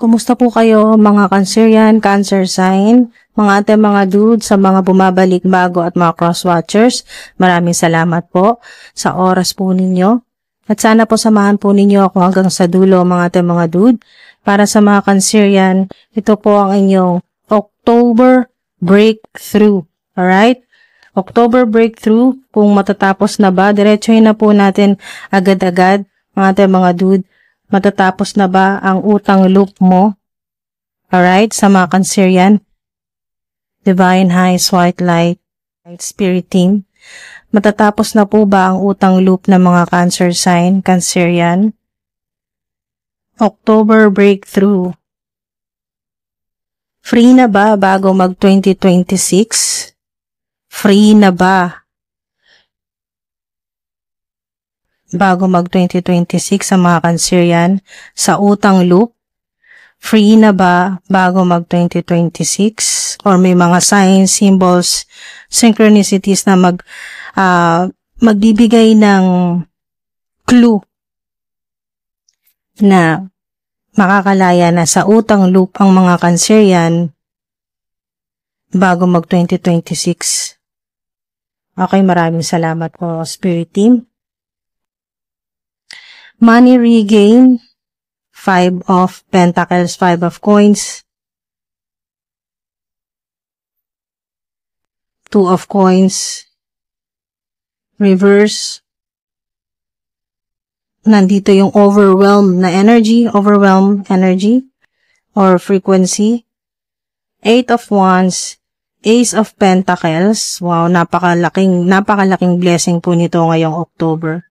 Kumusta po kayo mga Cancerian, Cancer sign, mga ate mga dude, sa mga bumabalik bago at mga cross-watchers? Maraming salamat po sa oras po ninyo. At sana po samahan po ninyo ako hanggang sa dulo mga ate mga dude. Para sa mga Cancerian, ito po ang inyong October breakthrough. Alright? October breakthrough, kung matatapos na ba, diretsuhin na po natin agad-agad mga ate mga dude. Matatapos na ba ang utang loop mo? Alright, sa mga Cancerian, Divine Highs, White Light, Spirit Team. Matatapos na po ba ang utang loop ng mga Cancer sign, Cancerian? October breakthrough. Free na ba bago mag 2026? Free na ba bago mag 2026 sa mga Cancerian sa utang loop? Free na ba bago mag 2026? Or may mga signs, symbols, synchronicities na magbibigay ng clue na makakalaya na sa utang loop ang mga Cancerian bago mag 2026? Okay, maraming salamat po, Spirit Team. Money regain, 5 of Pentacles, 5 of Coins, 2 of Coins, reverse. Nandito yung overwhelmed energy or frequency. 8 of Wands, Ace of Pentacles. Wow, napakalaking blessing po nito ngayong October.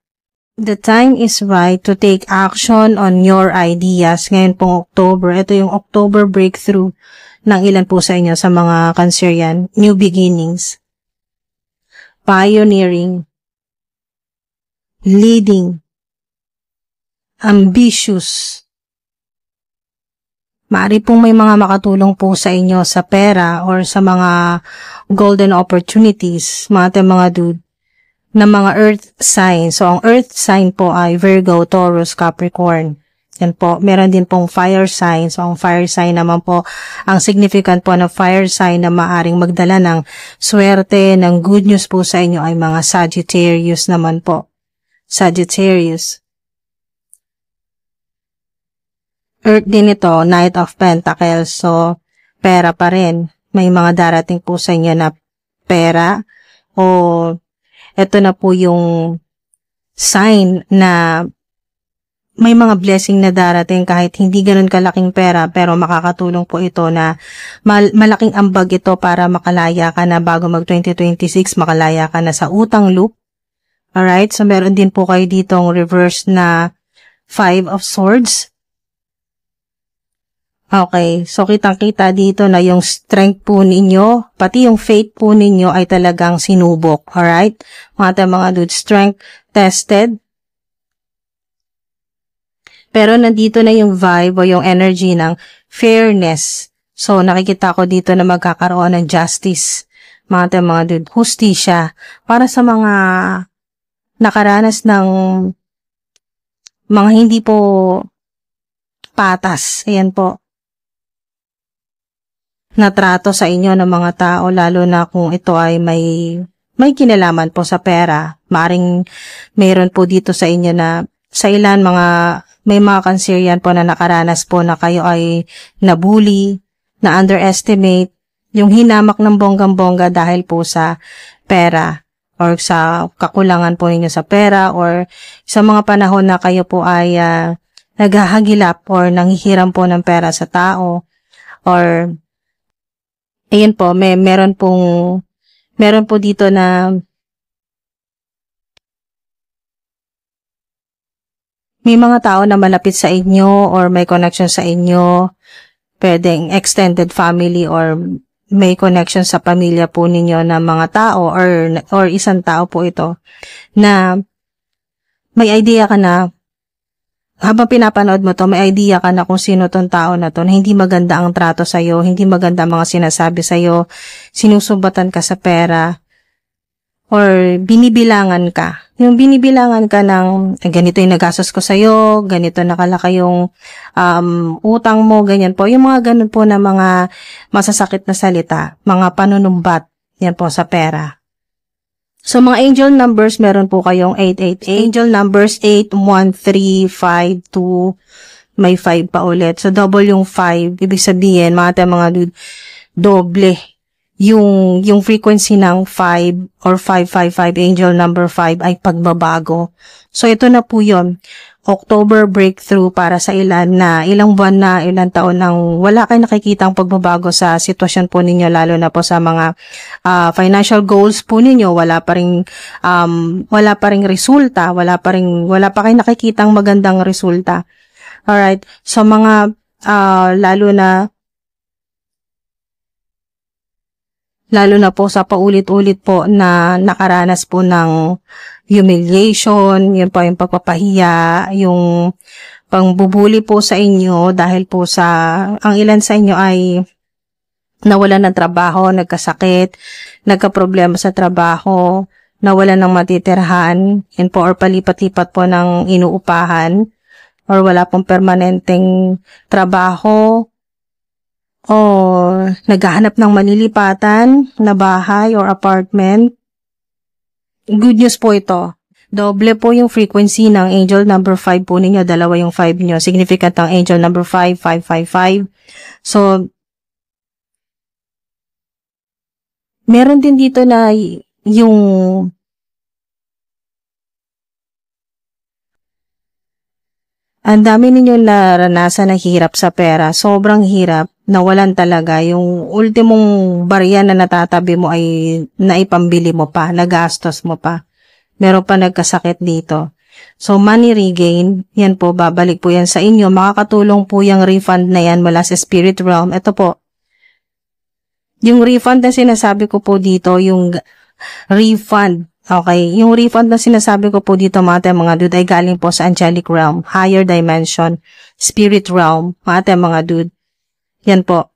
The time is right to take action on your ideas. Ngayon pong October, ito yung October breakthrough ng ilan po sa inyo sa mga Cancerian. New beginnings, pioneering, leading, ambitious. Maaari pong may mga makatulong po sa inyo sa pera or sa mga golden opportunities, mga dude, na mga earth sign. So, ang earth sign po ay Virgo, Taurus, Capricorn. Yan po. Meron din pong fire sign. So, ang fire sign naman po, ang significant po ng fire sign na maaring magdala ng swerte, ng good news po sa inyo ay mga Sagittarius naman po. Sagittarius. Earth din ito, Knight of Pentacles. So, pera pa rin. May mga darating po sa inyo na pera o ito na po yung sign na may mga blessing na darating kahit hindi ganun kalaking pera, pero makakatulong po ito na malaking ambag ito para makalaya ka na bago mag 2026, makalaya ka na sa utang loop. Alright, so meron din po kayo ditong reverse na 5 of Swords. Okay, so kitang-kita dito na yung strength po ninyo, pati yung faith po ninyo ay talagang sinubok. Alright? Mga dude, strength tested. Pero nandito na yung vibe o yung energy ng fairness. So, nakikita ko dito na magkakaroon ng justice. Mga dude, hustisya. Para sa mga nakaranas ng mga hindi po patas. Ayan po. Na trato sa inyo ng mga tao, lalo na kung ito ay may kinalaman po sa pera. Maaring mayroon po dito sa inyo na sa ilan may mga Cancerian po na nakaranas po na kayo ay nabully, na underestimate, yung hinamak ng bonggang-bongga dahil po sa pera or sa kakulangan po ninyo sa pera or sa mga panahon na kayo po ay naghahagilap or nanghihiram po ng pera sa tao or ayan po, meron po dito na may mga tao na malapit sa inyo or may connection sa inyo, pwedeng extended family or may connection sa pamilya po ninyo na mga tao or isang tao po ito na may idea ka na habang pinapanood mo to, may idea ka na kung sino tong tao na to, na hindi maganda ang trato sa'yo, hindi maganda ang mga sinasabi sa'yo, sinusumbatan ka sa pera, or binibilangan ka. Yung binibilangan ka ng ganito yung nagastos ko sa'yo, ganito nakalaki yung utang mo, ganyan po. Yung mga ganun po na mga masasakit na salita, mga panunumbat, yan po sa pera. So, mga angel numbers, meron po kayong 888. Angel numbers 8, 1, 3, 5, 2, may 5 pa ulit. So, double yung 5. Ibig sabihin, mga dude, doble yung frequency ng 5 or 555, angel number 5 ay pagbabago. So, ito na po yun. October breakthrough para sa ilan na ilang buwan na, ilang taon nang wala kayo nakikitang pagbabago sa sitwasyon po ninyo, lalo na po sa mga financial goals po ninyo, wala pa ring resulta, wala pa kayo nakikitang magandang resulta. Alright, so mga lalo na po sa paulit-ulit po na nakaranas po ng humiliation, yun po yung pagpapahiya, yung pangbubuli po sa inyo dahil po ang ilan sa inyo ay nawalan ng trabaho, nagkasakit, nagkaproblema sa trabaho, nawalan ng matitirhan, yun po, or palipat-lipat po ng inuupahan, or wala pong permanenteng trabaho, o naghahanap ng manlilipatan na bahay or apartment. Good news po ito. Doble po yung frequency ng angel number 5 po ninyo. Dalawa yung 5 nyo. Significant ng angel number 5, 555. So, meron din dito na yung ang dami ninyo naranasan na hirap sa pera. Sobrang hirap. Nawalan talaga. Yung ultimong barya na natatabi mo ay naipambili mo pa, nagastos mo pa. Meron pa nagkasakit dito. So, money regain, yan po, babalik po yan sa inyo. Makakatulong po yung refund na yan mula sa spirit realm. Ito po. Yung refund na sinasabi ko po dito, yung refund. Okay, yung refund na sinasabi ko po dito mga dude ay galing po sa angelic realm, higher dimension, spirit realm, mga dude. Yan po.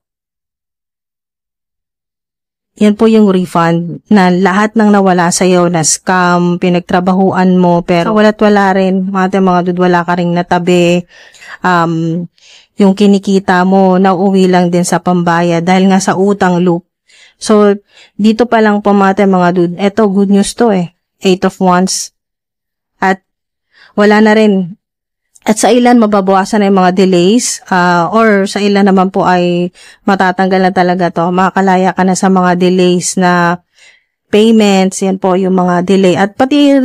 Yan po yung refund na lahat ng nawala sa iyo na scam, pinagtrabahuan mo, pero wala't-wala rin. Mga dude, wala ka ring natabi. Yung kinikita mo, nauwi lang din sa pambayad dahil nga sa utang loop. So, dito pa lang po mga dude, eto good news to 8 of Wands. At wala na rin. At sa ilan mababawasan na yung mga delays, or sa ilan naman po ay matatanggal na talaga to. Makakalaya ka na sa mga delays na payments, yan po yung mga delay. At pati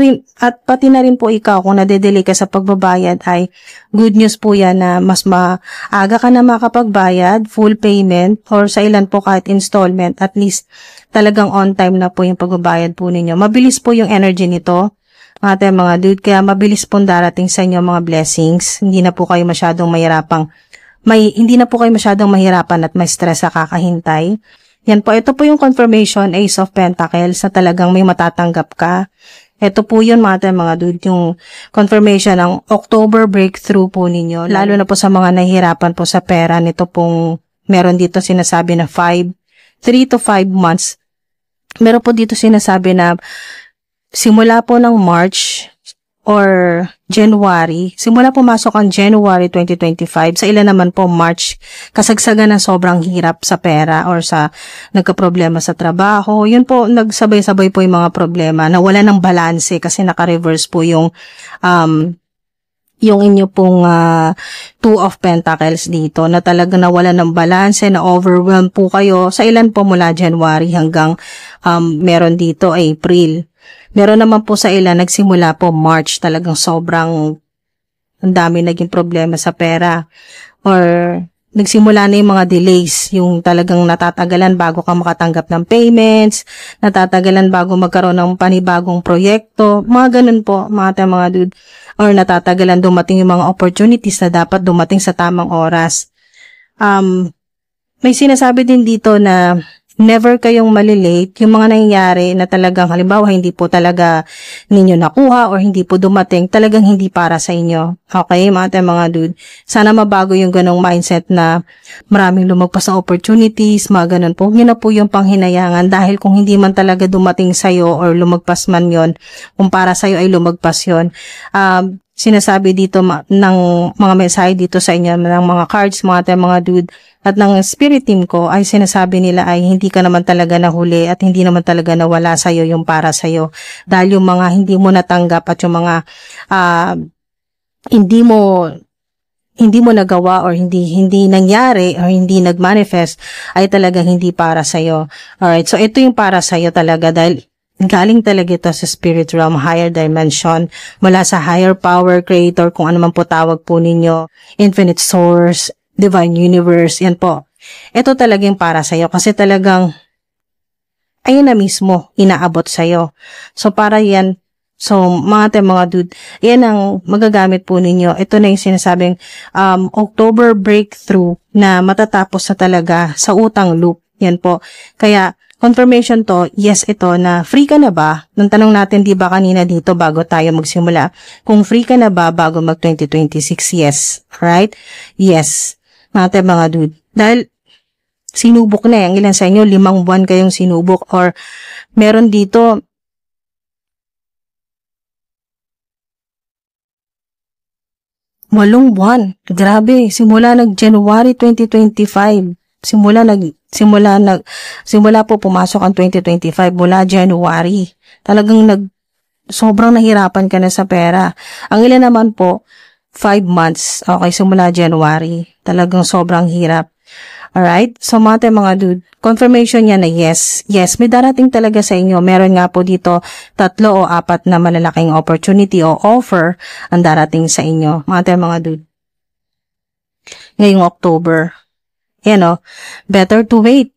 na rin po ikaw kung nade-delay ka sa pagbabayad ay good news po yan na mas maaga ka na makapagbayad, full payment, or sa ilan po kahit installment, at least talagang on time na po yung pagbabayad po ninyo. Mabilis po yung energy nito, mga dude, kaya mabilis pong darating sa inyo mga blessings. Hindi na po kayo masyadong mahirapan at may stress sa kakahintay. Yan po, ito po yung confirmation, Ace of Pentacles, na talagang may matatanggap ka. Ito po yun mga dude, yung confirmation ng October breakthrough po ninyo. Lalo na po sa mga nahihirapan po sa pera, nito pong meron dito sinasabi na 3 to 5 months. Meron po dito sinasabi na simula po ng March or January, simula pumasok ang January 2025, sa ilan naman po March, kasagsagan ng sobrang hirap sa pera or sa nagka-problema sa trabaho. Yun po, nagsabay-sabay po yung mga problema, nawala ng balanse kasi naka-reverse po yung inyo pong 2 of Pentacles dito, na talaga nawala ng balanse, na overwhelmed po kayo. Sa ilan po mula January hanggang meron dito April. Meron naman po sa ilan, nagsimula po March, talagang sobrang ang dami naging problema sa pera. Or nagsimula na yung mga delays, yung talagang natatagalan bago ka makatanggap ng payments, natatagalan bago magkaroon ng panibagong proyekto, mga ganun po, mga dude. Or natatagalan dumating yung mga opportunities na dapat dumating sa tamang oras. May sinasabi din dito na never kayong malilate yung mga nangyayari na talagang halimbawa hindi po talaga ninyo nakuha or hindi po dumating, talagang hindi para sa inyo. Okay, mga dude? Sana mabago yung ganong mindset na maraming lumagpas na opportunities, mga ganon po. Yun na po yung panghinayangan dahil kung hindi man talaga dumating sa'yo or lumagpas man yon, kung para sa'yo ay lumagpas yon, sinasabi dito ng mga mensahe dito sa inyo, ng mga cards, mga dude, at ng spirit team ko ay sinasabi nila ay hindi ka naman talaga nahuli at hindi naman talaga nawala sa'yo yung para sa'yo. Dahil yung mga hindi mo natanggap at yung mga hindi mo nagawa or hindi nangyari or hindi nagmanifest ay talagang hindi para sa'yo. Alright, so ito yung para sa'yo talaga dahil galing talaga ito sa spirit realm, higher dimension, mula sa higher power, creator, kung ano man po tawag po ninyo, infinite source, divine universe, yan po. Ito talagang para sa'yo kasi talagang ayun na mismo inaabot sa'yo. So para yan, so mga dude, yan ang magagamit po ninyo. Ito na yung sinasabing October breakthrough na matatapos na talaga sa utang loop. Yan po. Kaya confirmation to, yes ito na free ka na ba? Nung tanong natin di ba kanina dito bago tayo magsimula, kung free ka na ba bago mag 2026? Yes. Right? Yes. Mga dude. Dahil sinubok na yung ilan sa inyo, 5 buwan kayong sinubok or meron dito 8 buwan. Grabe, simula January 2025. Simula po pumasok ang 2025 mula January. Talagang sobrang nahirapan ka na sa pera. Ang ilan naman po 5 months. Okay, simula January. Talagang sobrang hirap. Alright? So, mga dude, confirmation niya na yes. Yes, may darating talaga sa inyo. Meron nga po dito 3 o 4 na malalaking opportunity o offer ang darating sa inyo. Mga dude. Ngayong October. Yan o. Better to wait.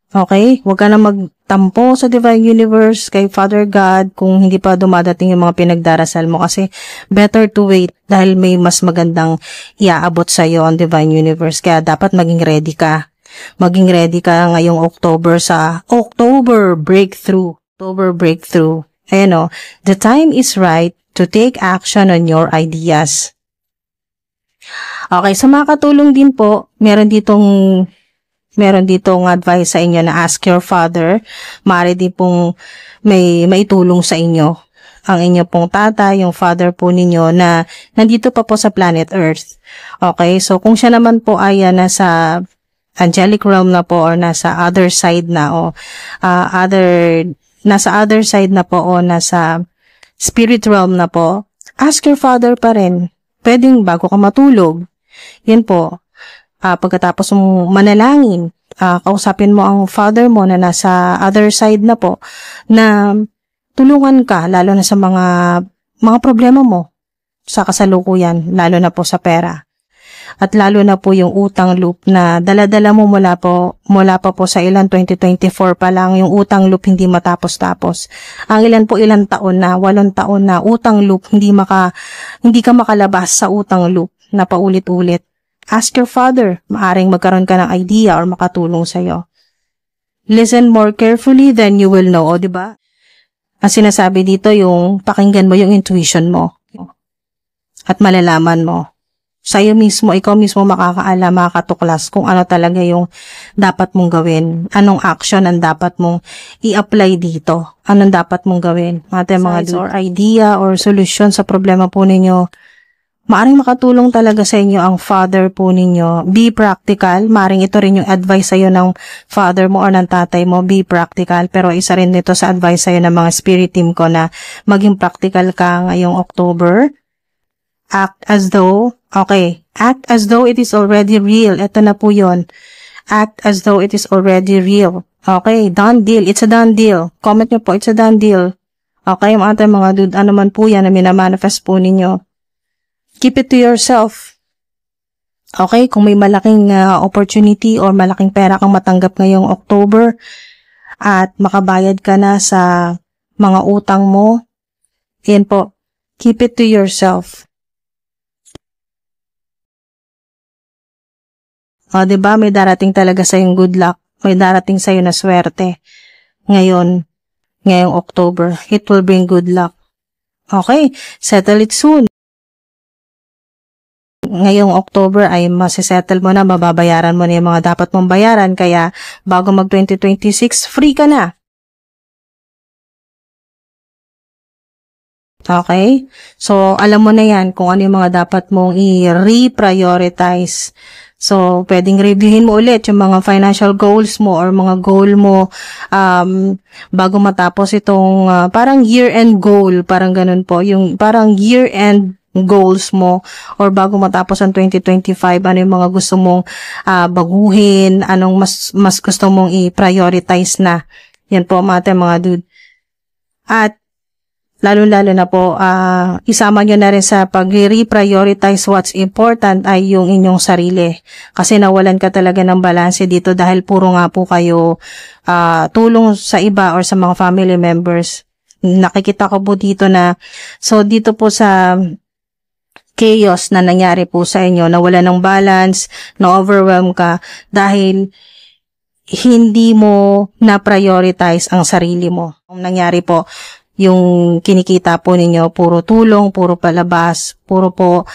Okay? Huwag ka na magtampo sa Divine Universe, kay Father God, kung hindi pa dumadating yung mga pinagdarasal mo kasi better to wait dahil may mas magandang iaabot sa iyo ang Divine Universe. Kaya dapat maging ready ka. Maging ready ka ngayong October sa October breakthrough. October breakthrough. Ayan o. The time is right to take action on your ideas. Okay, so makakatulong din po, meron ditong advice sa inyo na ask your father. Maaari din pong may maitulong sa inyo. Ang inyo pong tata, yung father po ninyo na nandito pa po sa planet Earth. Okay, so kung siya naman po ay nasa angelic realm na po or nasa other side na o nasa other side na po o nasa spirit realm na po, ask your father pa rin. Pwedeng bago ka matulog. Yan po. Pagkatapos mong manalangin, kausapin mo ang father mo na nasa other side na po na tulungan ka lalo na sa mga problema mo sa kasalukuyan, lalo na po sa pera. At lalo na po yung utang loop na dala-dala mo mula pa po sa 2024 pa lang yung utang loop hindi matapos-tapos. Ang ilang taon na, 8 taon na utang loop, hindi ka makalabas sa utang loop na paulit-ulit. Ask your father, maaring magkaroon ka ng idea or makatulong sa'yo. Listen more carefully than you will know, o diba? Ang sinasabi dito yung pakinggan mo yung intuition mo at malalaman mo. Sa'yo mismo, ikaw mismo makakaalam, makakatuklas kung ano talaga yung dapat mong gawin. Anong action ang dapat mong i-apply dito. Anong dapat mong gawin. Mga or idea or solution sa problema po ninyo. Maaring makatulong talaga sa inyo ang father po ninyo. Be practical. Maaring ito rin yung advice sa'yo ng father mo or ng tatay mo. Be practical. Pero isa rin nito sa advice sa'yo ng mga spirit team ko na maging practical ka ngayong October. Act as though it is already real. Ito na po yun. Act as though it is already real. Okay, done deal. It's a done deal. Comment nyo po, it's a done deal. Okay, mga dude, ano man po yan na minamanifest po ninyo. Keep it to yourself. Okay, kung may malaking opportunity or malaking pera kang matanggap ngayong October at makabayad ka na sa mga utang mo, yan po, keep it to yourself. O, diba, may darating talaga sa yung good luck. May darating sa'yo na swerte. Ngayong October. It will bring good luck. Okay, settle it soon. Ngayong October ay masisettle mo na, mababayaran mo na yung mga dapat mong bayaran, kaya bago mag 2026, free ka na. Okay? So, alam mo na yan kung ano yung mga dapat mong i-reprioritize. So, pwedeng reviewin mo ulit yung mga financial goals mo or mga goal mo bago matapos itong parang year-end goal, parang ganun po. Yung parang year-end goals mo or bago matapos ang 2025, ano yung mga gusto mong baguhin, anong mas gusto mong i-prioritize na. Yan po mga dude. At lalo-lalo na po, isama nyo na rin sa pag-reprioritize what's important ay yung inyong sarili. Kasi nawalan ka talaga ng balanse dito dahil puro nga po kayo tulong sa iba or sa mga family members. Nakikita ko po dito na, so dito po sa chaos na nangyari po sa inyo, nawala ng balance, na-overwhelm ka dahil hindi mo na-prioritize ang sarili mo. Ang nangyari po, yung kinikita po ninyo, puro tulong, puro palabas, puro po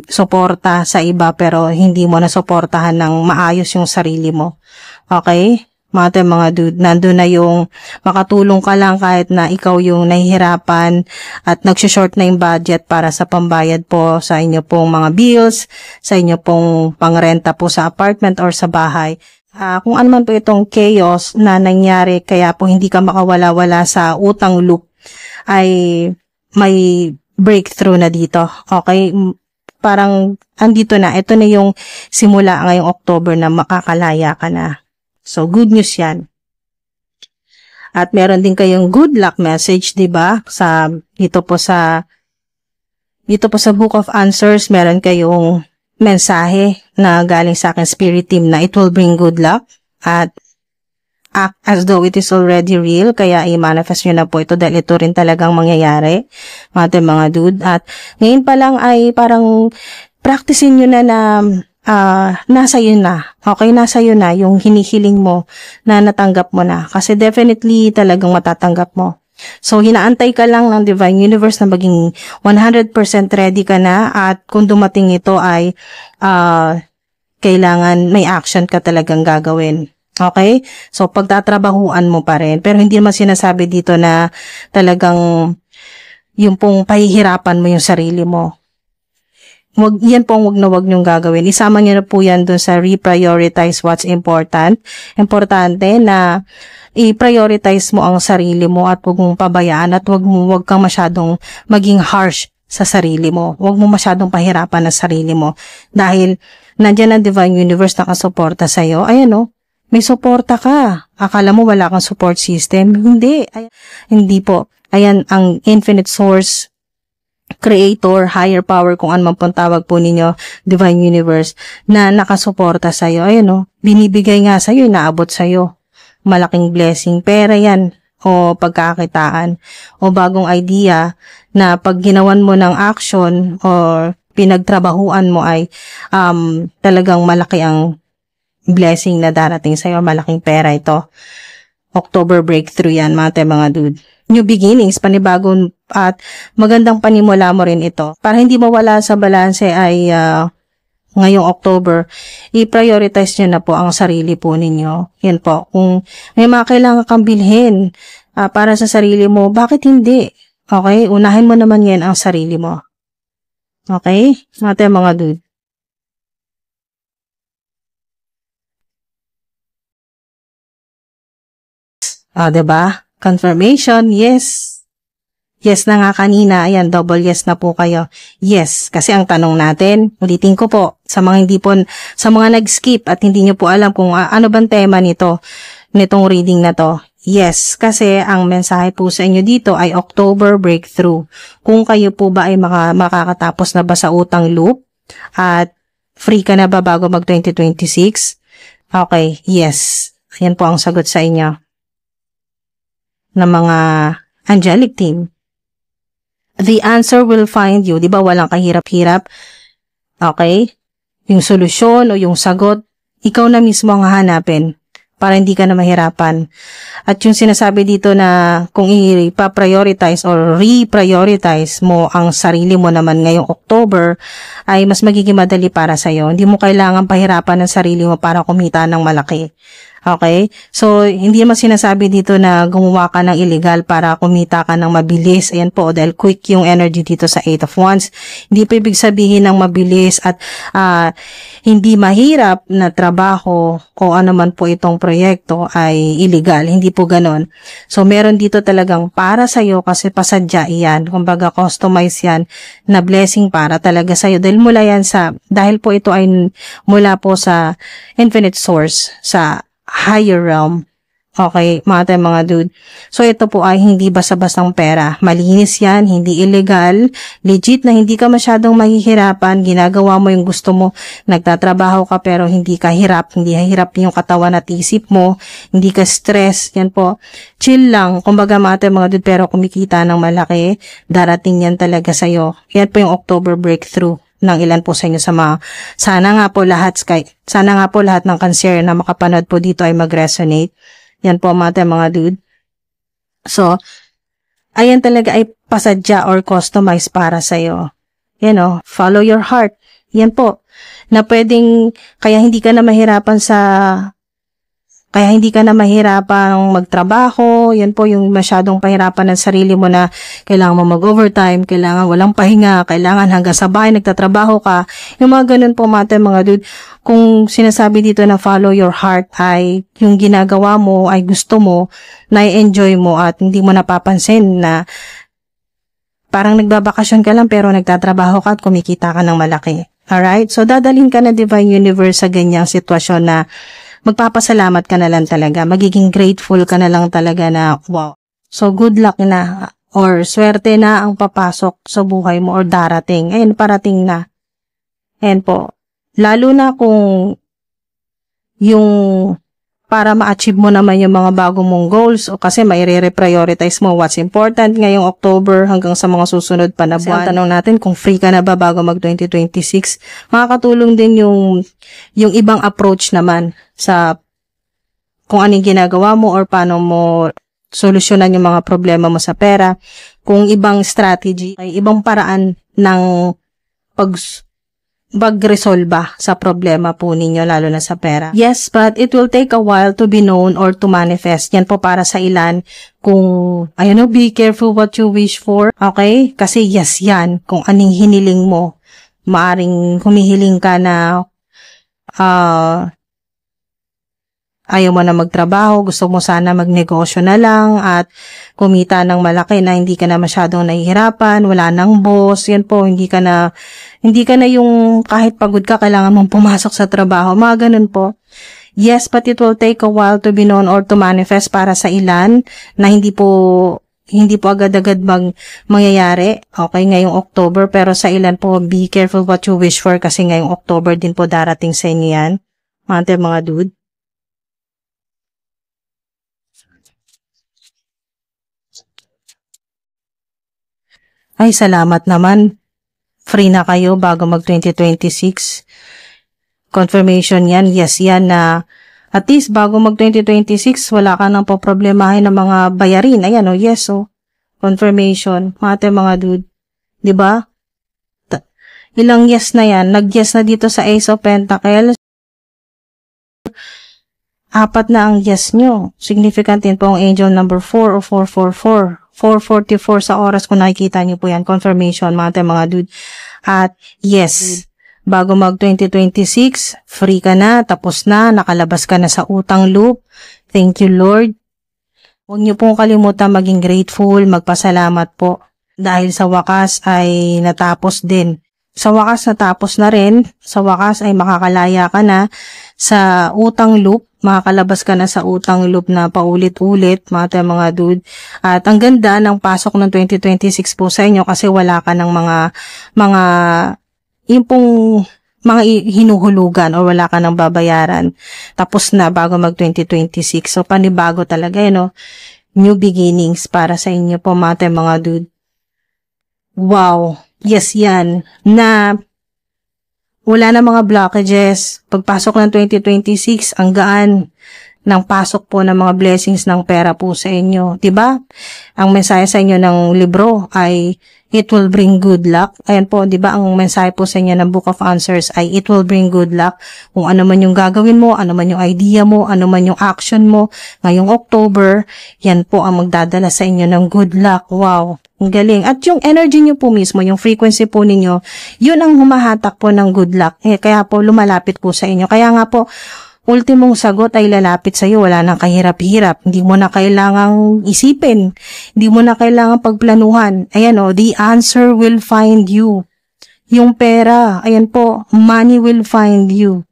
suporta sa iba, pero hindi mo na-suportahan ng maayos yung sarili mo. Okay? Mga dude, nandun na yung makatulong ka lang kahit na ikaw yung nahihirapan at nagsushort na yung budget para sa pambayad po sa inyo pong mga bills, sa inyo pong pangrenta po sa apartment or sa bahay. Kung ano man po itong chaos na nangyari kaya po hindi ka makawala-wala sa utang loop, ay may breakthrough na dito. Okay? Parang andito na. Ito na yung simula ngayong October na makakalaya ka na. So, good news yan. At meron din kayong good luck message, di ba? Dito po sa Book of Answers, meron kayong mensahe na galing sa akin spirit team na it will bring good luck at act as though it is already real, kaya i-manifest nyo na po ito dahil ito rin talagang mangyayari, mga dude. At ngayon pa lang ay parang practicein nyo na nasa yun na. Okay, nasa yun na yung hinihiling mo na natanggap mo na. Kasi definitely talagang matatanggap mo. So, hinaantay ka lang ng Divine Universe na maging 100% ready ka na at kung dumating ito ay kailangan may action ka talagang gagawin. Okay? So, pagtatrabahuan mo pa rin. Pero hindi naman sinasabi dito na talagang yung pong pahihirapan mo yung sarili mo. Wag niyong gagawin. Isama niyo na po yan dun sa reprioritize what's important. Importante na i-prioritize mo ang sarili mo at huwag mong pabayaan at huwag kang masyadong maging harsh sa sarili mo. Huwag mo masyadong pahirapan ang sarili mo. Dahil nandiyan ang Divine Universe nakasuporta sa'yo. Ayan o, may suporta ka. Akala mo wala kang support system? Hindi. Hindi po. Ayan ang infinite source, creator, higher power, kung ano man pong tawag po ninyo, Divine Universe, na nakasuporta sa'yo. Ayun o, binibigay nga sa'yo, inaabot sa'yo. Malaking blessing. Pera yan, o pagkakitaan, o bagong idea na pag ginawan mo ng action or pinagtrabahuan mo ay talagang malaki ang blessing na darating sa'yo. Malaking pera ito. October breakthrough yan, mga dude. New beginnings, panibagong at magandang panimula mo rin ito. Para hindi mawala sa balanse ay ngayong October, i-prioritize nyo na po ang sarili po ninyo. Yan po. Kung may mga kailangan kang bilhin para sa sarili mo, bakit hindi? Okay? Unahin mo naman yan ang sarili mo. Okay? Mga dude. Diba? Confirmation, yes. Yes na nga kanina, ayan, double yes na po kayo. Yes, kasi ang tanong natin, ulitin ko po, sa mga nag-skip at hindi nyo po alam kung ano bang tema nitong reading na to. Yes, kasi ang mensahe po sa inyo dito ay October breakthrough. Kung kayo po ba ay makakatapos na ba sa utang loop at free ka na ba bago mag 2026? Okay, yes. Ayan po ang sagot sa inyo ng mga angelic team. The answer will find you. Di ba walang kahirap-hirap? Okay? Yung solusyon o yung sagot, ikaw na mismo ang hahanapin. para hindi ka na mahirapan. At yung sinasabi dito na kung i-prioritize or re-prioritize mo ang sarili mo naman ngayong October, ay mas magiging madali para sa'yo. Hindi mo kailangan pahirapan ng sarili mo para kumita ng malaki. Okay? So, hindi naman sinasabi dito na gumawa ka ng illegal para kumita ka ng mabilis. Ayan po, dahil quick yung energy dito sa 8 of Wands. Hindi po ibig sabihin ng mabilis at hindi mahirap na trabaho o ano man po itong proyekto ay illegal. Hindi po ganon. So, meron dito talagang para sa'yo kasi pasadya yan. Kumbaga, customize yan na blessing para talaga sa'yo. Dahil po ito ay mula po sa infinite source, sa higher realm. Okay, mga dude. So, ito po ay hindi basta-bastang pera. Malinis yan, hindi illegal. Legit na hindi ka masyadong mahihirapan. Ginagawa mo yung gusto mo. Nagtatrabaho ka pero hindi ka hirap. Hindi hirap yung katawan at isip mo. Hindi ka stress. Yan po. Chill lang. Kumbaga, mga dude, pero kumikita ng malaki. Darating yan talaga sa'yo. Yan po yung October breakthrough ng ilan po sa inyo sana nga po lahat ng Cancer na makapanood po dito ay mag-resonate. Yan po mga dude. So, ayan talaga ay pasadya or customize para sa'yo. Follow your heart. Yan po. Na pwedeng, kaya hindi ka na mahirapang magtrabaho. Yan po yung masyadong pahirapan ng sarili mo na kailangan mo mag-overtime, kailangan walang pahinga, kailangan hanggang sa bahay nagtatrabaho ka. Yung mga ganun po mga dude. Kung sinasabi dito na follow your heart ay yung ginagawa mo ay gusto mo, na-enjoy mo at hindi mo napapansin na parang nagbabakasyon ka lang pero nagtatrabaho ka at kumikita ka ng malaki. Alright? So dadalhin ka na Divine Universe sa ganyang sitwasyon na magpapasalamat ka na lang talaga. Magiging grateful ka na lang talaga na wow. So good luck na or swerte na ang papasok sa buhay mo or darating. Ayun, parating na. Ayan po. Lalo na kung yung para ma-achieve mo naman yung mga bago mong goals o kasi maire-prioritize mo what's important ngayong October hanggang sa mga susunod pa na buwan. Tanong natin kung free ka na ba bago mag 2026. Makakatulong din yung ibang approach naman sa kung anong ginagawa mo or paano mo solusyonan yung mga problema mo sa pera. Kung ibang strategy, ay ibang paraan ng pag-resolba sa problema po ninyo, lalo na sa pera. Yes, but it will take a while to be known or to manifest. Yan po para sa ilan. Kung, be careful what you wish for. Okay? Kasi yes yan. Kung anong hiniling mo, maaring humihiling ka na ayaw mo na magtrabaho, gusto mo sana magnegosyo na lang at kumita ng malaki na hindi ka na masyadong nahihirapan, wala nang boss, yan po, hindi ka na yung kahit pagod ka, kailangan mong pumasok sa trabaho, mga ganun po. Yes, but it will take a while to be known or to manifest para sa ilan na hindi po agad-agad mangyayari, okay, ngayong October, pero sa ilan po, be careful what you wish for kasi ngayong October din po darating sa inyo yan, mga dude. Ay, salamat naman. Free na kayo bago mag 2026. Confirmation yan. Yes, yan na at least bago mag 2026, wala ka nang poproblemahin ng mga bayarin. Ayan, yes, confirmation. Mga dude. Diba? Ilang yes na yan. Nag-yes na dito sa Ace of Pentacles. 4 na ang yes nyo. Significant din po ang angel number 4 o 444. 4:44 sa oras kung nakikita nyo po yan. Confirmation, mga dude. At yes, bago mag 2026, free ka na, tapos na, nakalabas ka na sa utang loop. Thank you, Lord. Huwag nyo pong kalimutan maging grateful, magpasalamat po. Dahil sa wakas ay natapos din. Sa wakas natapos na rin, sa wakas ay makakalaya ka na sa utang loop. Makakalabas ka na sa utang loop na paulit-ulit, mga dude. At ang ganda ng pasok ng 2026 po sa inyo kasi wala ka ng yung pong mga hinuhulugan o wala ka ng babayaran. Tapos na bago mag 2026. So, panibago talaga, new beginnings para sa inyo po, mga dude. Wow! Yes, yan. Na wala na mga blockages. Pagpasok ng 2026, ang gaan ng pasok po ng mga blessings ng pera po sa inyo. 'Di ba? Ang mensahe sa inyo ng libro ay it will bring good luck. Ayan po, 'di ba? Ang mensahe po sa inyo ng Book of Answers ay it will bring good luck. Kung ano man yung gagawin mo, ano man yung idea mo, ano man yung action mo ngayong October, yan po ang magdadala sa inyo ng good luck. Wow! Ang galing. At yung energy nyo po mismo, yung frequency po ninyo, yun ang humahatak po ng good luck. Kaya po lumalapit po sa inyo. Kaya nga po, ultimong sagot ay lalapit sa iyo. Wala nang kahirap-hirap. Hindi mo na kailangang isipin. Hindi mo na kailangang pagplanuhan. Ayan o, the answer will find you. Yung pera, ayan po, money will find you.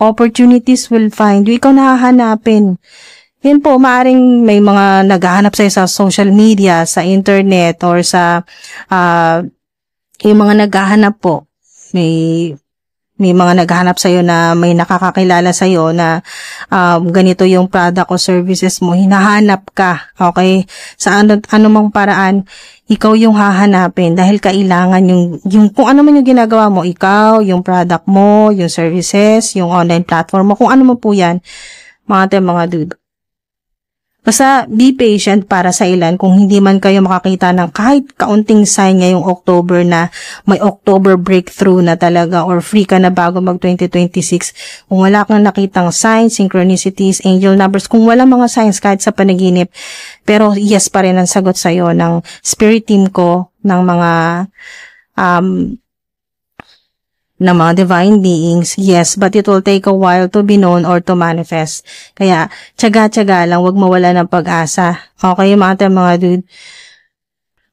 Opportunities will find you. Ikaw nahahanapin. Yan po, maaring may mga naghahanap sa'yo sa social media, sa internet, or sa, yung mga naghahanap po, may mga naghahanap sa'yo na may nakakakilala sa'yo na ganito yung product o services mo, hinahanap ka, okay? Sa anumang paraan, ikaw yung hahanapin dahil kailangan yung kung ano man yung ginagawa mo, ikaw, yung product mo, yung services, yung online platform mo, kung ano mo po yan, mga dude. Basta be patient para sa ilan kung hindi man kayo makakita ng kahit kaunting sign ngayong October na may October breakthrough na talaga or free ka na bago mag 2026. Kung wala kang nakitang signs, synchronicities, angel numbers, kung wala mga signs kahit sa panaginip, pero yes pa rin ang sagot sa'yo ng spirit team ko, ng mga divine beings, yes, but it will take a while to be known or to manifest. Kaya, tiyaga-tiyaga lang, wag mawala ng pag-asa. Okay, mga dude?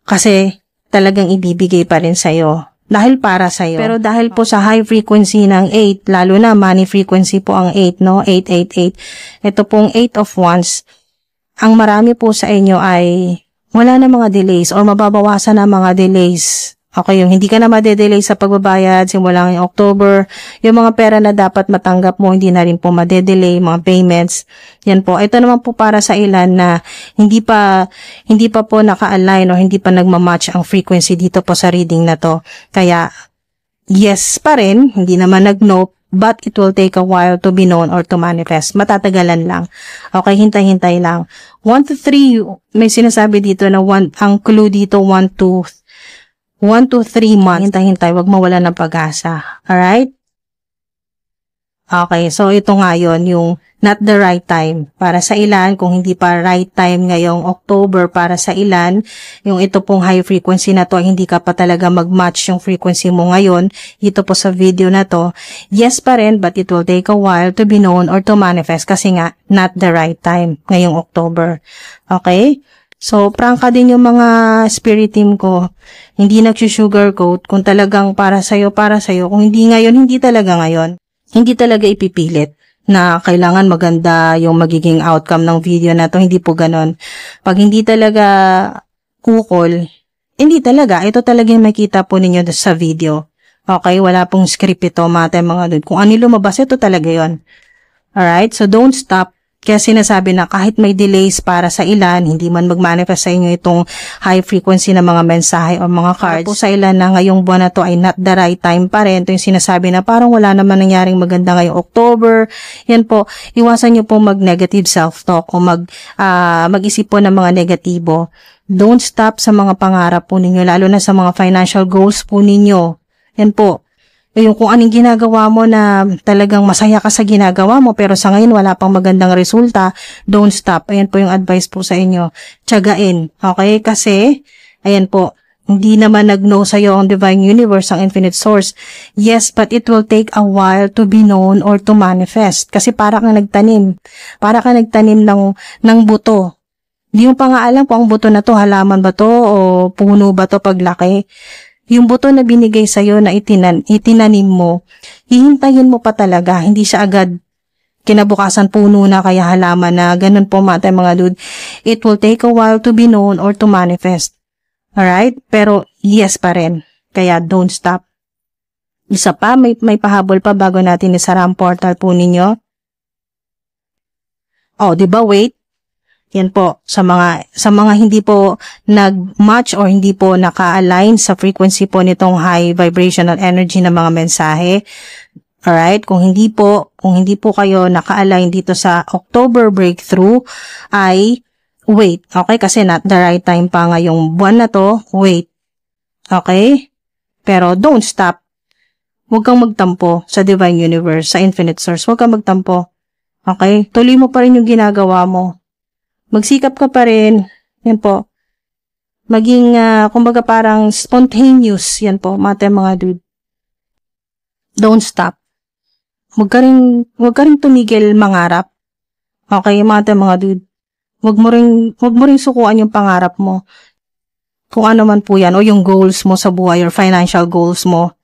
Kasi, talagang ibibigay pa rin sa'yo. Dahil para sa'yo. Pero dahil po sa high frequency ng 8, lalo na money frequency po ang 8, no? 888. Ito pong 8 of Wands, ang marami po sa inyo ay wala na mga delays or mababawasan na mga delays. Okay, yung hindi ka na madedelay sa pagbabayad simula ngayong October, yung mga pera na dapat matanggap mo, hindi na rin po madedelay, mga payments. Yan po. Ito naman po para sa ilan na hindi pa po naka-align o hindi pa nagmamatch ang frequency dito po sa reading na to. Kaya, yes pa rin, hindi naman nag-no, but it will take a while to be known or to manifest. Matatagalan lang. Okay, hintay-hintay lang. 1 to 3, may sinasabi dito na ang clue dito 1 to 3 months. Hintay-hintay, wag mawala ng pag-asa. Alright? Okay, so ito nga yun, yung not the right time. Para sa ilan, kung hindi pa right time ngayong October para sa ilan, yung ito pong high frequency na to, hindi ka pa talaga mag-match yung frequency mo ngayon, ito po sa video na to, yes pa rin, but it will take a while to be known or to manifest kasi nga, not the right time ngayong October. Okay? So, prangka din yung mga spirit team ko. Hindi nag-sugarcoat. Kung talagang para sa'yo. Kung hindi ngayon, hindi talaga ngayon. Hindi talaga ipipilit na kailangan maganda yung magiging outcome ng video na to. Hindi po ganon. Pag hindi talaga kukol, hindi talaga. Ito talaga yung makita po ninyo sa video. Okay? Wala pong script ito, mga dude. Kung ano lumabas, ito talaga yon. Alright? So, don't stop. Kaya sinasabi na kahit may delays para sa ilan, hindi man mag-manifest sa inyo itong high frequency na mga mensahe o mga cards. Po sa ilan na ngayong buwan na to ay not the right time pa rin. Ito yung sinasabi na parang wala naman nangyaring maganda ngayong October. Yan po, iwasan nyo po mag-negative self-talk o mag-isip po ng mga negatibo. Don't stop sa mga pangarap po ninyo, lalo na sa mga financial goals po ninyo. Yan po. Yung kung anong ginagawa mo na talagang masaya ka sa ginagawa mo pero sa ngayon wala pang magandang resulta, don't stop. Ayan po yung advice po sa inyo. Tiyagain. Okay? Kasi, ayan po, hindi naman nag-know sa'yo ang Divine Universe, ang Infinite Source. Yes, but it will take a while to be known or to manifest. Kasi para kang nagtanim. Para kang nagtanim ng buto. Hindi mo pa nga alam kung ang buto na to, halaman ba to o puno ba to paglaki. Yung buto na binigay sa'yo na itinanim mo, hihintayin mo pa talaga, hindi siya agad kinabukasan puno na kaya halaman na, ganun po mga dude. It will take a while to be known or to manifest. Alright? Pero yes pa rin. Kaya don't stop. Isa pa, may pahabol pa bago natin isara ang portal po ninyo. Oh, di ba? Wait. Yan po, sa mga hindi po nag-match or hindi po naka-align sa frequency po nitong high vibrational energy ng mga mensahe. Alright? Kung hindi po kayo naka-align dito sa October breakthrough, ay wait. Okay? Kasi not the right time pa ngayong buwan na to. Wait. Okay? Pero don't stop. Huwag kang magtampo sa Divine Universe, sa Infinite Source. Huwag kang magtampo. Okay? Tuloy mo pa rin yung ginagawa mo. Magsikap ka pa rin. Yan po. Maging, kumbaga parang spontaneous. Yan po, mga dude. Don't stop. Huwag ka rin tumigil mangarap. Okay, mga dude. Huwag mo rin sukuan yung pangarap mo. Kung ano man po yan, o yung goals mo sa buhay, or financial goals mo.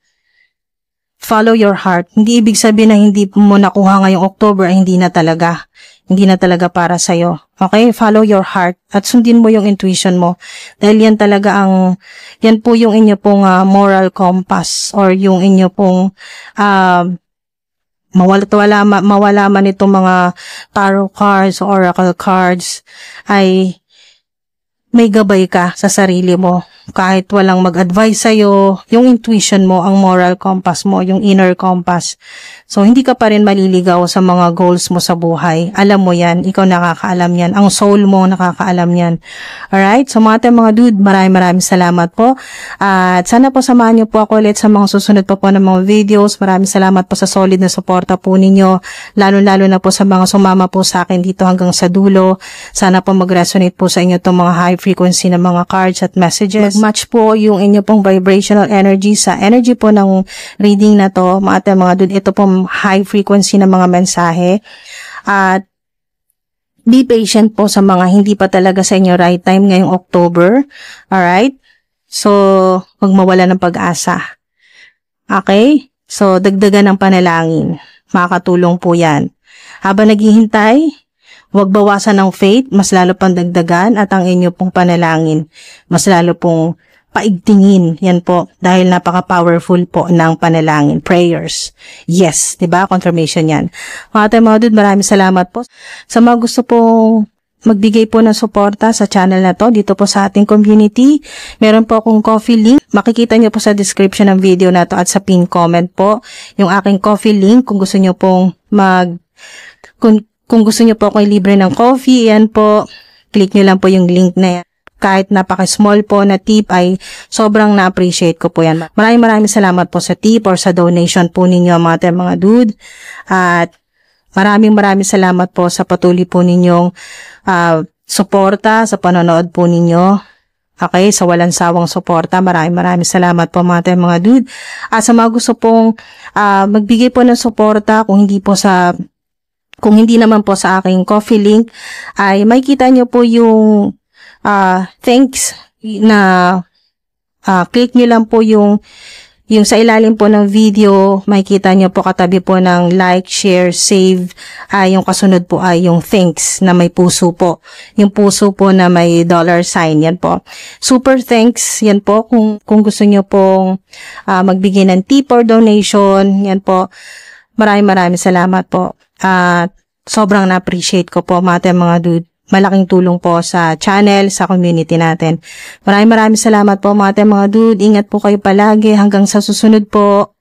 Follow your heart. Hindi ibig sabihin na hindi mo nakuha ngayong October ay hindi na talaga para sa'yo. Okay? Follow your heart at sundin mo yung intuition mo. Dahil yan po yung inyo pong moral compass or yung inyo pong mawala man itong mga tarot cards or oracle cards ay may gabay ka sa sarili mo. Kahit walang mag-advise sa'yo, yung intuition mo, ang moral compass mo, yung inner compass. So, hindi ka pa rin maliligaw sa mga goals mo sa buhay. Alam mo yan. Ikaw nakakaalam yan. Ang soul mo nakakaalam yan. Alright? So, mga dude, maraming salamat po. At sana po samahan niyo po ako ulit sa mga susunod pa po ng mga videos. Maraming salamat po sa solid na suporta po ninyo. Lalo na po sa mga sumama po sa akin dito hanggang sa dulo. Sana po mag-resonate po sa inyo itong mga high frequency na mga cards at messages. Match po yung inyo pong vibrational energy sa energy po ng reading na to. Mga dude, ito po high frequency na mga mensahe. At be patient po sa mga hindi pa talaga sa inyo right time ngayong October. Alright? So, huwag mawala ng pag-asa. Okay? So, dagdagan ng panalangin. Makakatulong po yan. Habang naghihintay, huwag bawasan ng faith, mas lalo pang dagdagan at ang inyo pong panalangin, mas lalo pong paigtingin. Yan po, dahil napaka-powerful po ng panalangin, prayers. Yes, diba? Confirmation yan. Mga dude, maraming salamat po. Sa mga gusto pong magbigay po ng suporta sa channel na to, dito po sa ating community, meron po akong coffee link. Makikita nyo po sa description ng video na to at sa pin comment po, yung aking coffee link kung gusto nyo pong kung gusto nyo po akong libre ng coffee, yan po, click nyo lang po yung link na yan. Kahit napaka-small po na tip ay sobrang na-appreciate ko po yan. Maraming salamat po sa tip or sa donation po ninyo mga dude. At maraming salamat po sa patuloy po ninyong suporta sa panonood po ninyo. Okay, sa walang sawang suporta. Maraming salamat po mga dude. At sa mga gusto pong magbigay po ng suporta, kung hindi naman po sa aking coffee link, ay makikita nyo po yung thanks na click nyo lang po yung sa ilalim po ng video, makikita nyo po katabi po ng like, share, save, yung kasunod po ay yung thanks na may puso po. Yung puso po na may $sign, yan po. Super thanks, yan po. Kung gusto nyo pong magbigay ng tip or donation, yan po. Maraming salamat po. Sobrang na-appreciate ko po mga dude. Malaking tulong po sa channel, sa community natin. Maraming salamat po mga dude. Ingat po kayo palagi hanggang sa susunod po.